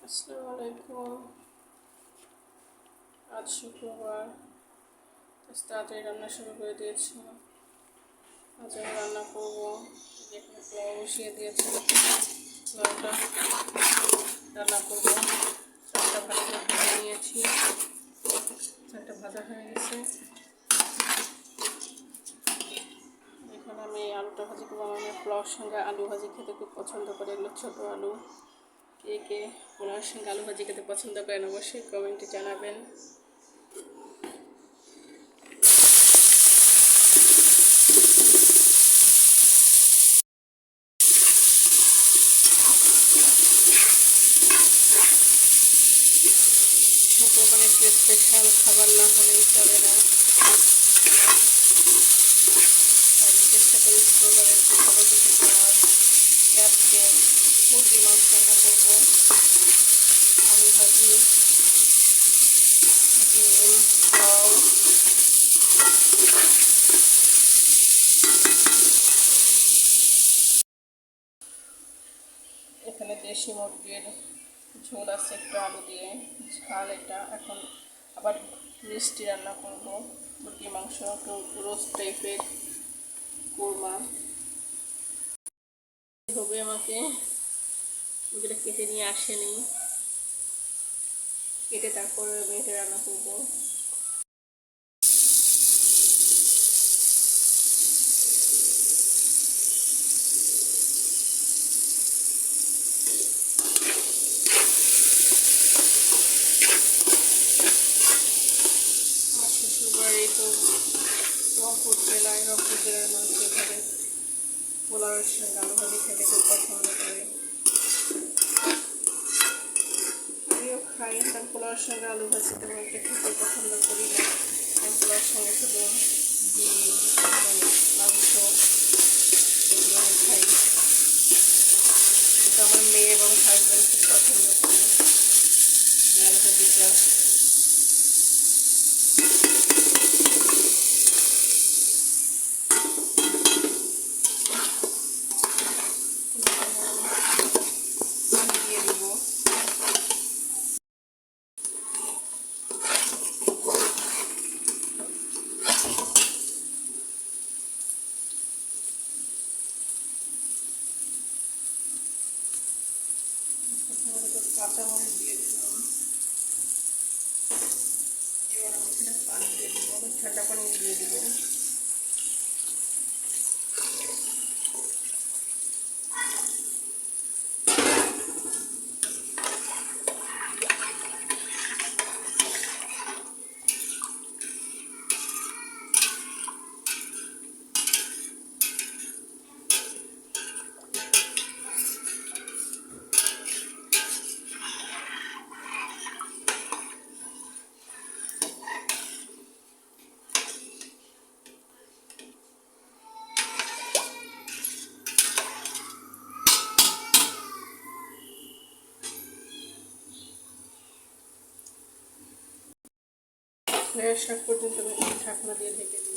আসসালামু আলাইকুম। আজ শুক্রবার, তাড়াতাড়ি রান্না শুরু করে দিয়েছি। আজ আমি রান্না করবো, এখানে পোলাও বসিয়ে দিয়েছি। পোলাওটা রান্না করবো। চারটা ভাজা ভেজে নিয়েছি, চারটা ভাজা হয়ে গেছে। এখানে আমি আলুটা ভাজি করবো। আমি পোলাওর সঙ্গে আলু ভাজি খেতে খুব পছন্দ করি। এগুলো ছোটো আলু। কে কে পোলাওর সঙ্গে আলু ভাজি খেতে পছন্দ করেন অবশ্যই কমেন্টে জানাবেন। শুক্রবারে একটু স্পেশাল খাবার না হলেই চলে না। আমি চেষ্টা করি শুক্রবারে একটু ভালো কিছু খাওয়ার। আজকে মুরগির মাংস রান্না করবো, আলু ভাজি, ডিম, লাউ। এখানে দেশি মুরগির ঝোল আছে একটু আলু দিয়ে, ঝাল এটা। এখন আবার মিষ্টি রান্না করব, মুরগির মাংস একটু রোস্ট টাইপের কোরমা হবে। আমাকে ওগুলো কেটে নিয়ে আসেনি, কেটে তারপরে মেটে রান্না করবো। শ্বশুরবাড়ি তো রংপুর জেলায়, রংপুর জেলার মানুষ এখানে পোলাওয়ের সঙ্গে আলু ভাজি খেতে খুব পছন্দ করে। আমিও খাই, তার পোলাওয়ের সঙ্গে আলু ভাজি তেমন একটা খেতে পছন্দ করি না। আমি পোলাওয়ের সঙ্গে শুধু ডিম, মাংস এগুলো আমি খাই। কিন্তু আমার মেয়ে এবং হাজব্যান্ড খুব পছন্দ করে আলু ভাজিটা। দিয়ে দিব কাঁচামরিচ দিয়ে দিলাম। এবার আমি এখানে পানি দিয়ে দিব, ঠান্ডা পানি দিয়ে দিব। শাক পর্যন্ত আমি ঢাকনা দিয়ে ঢেকে দিই।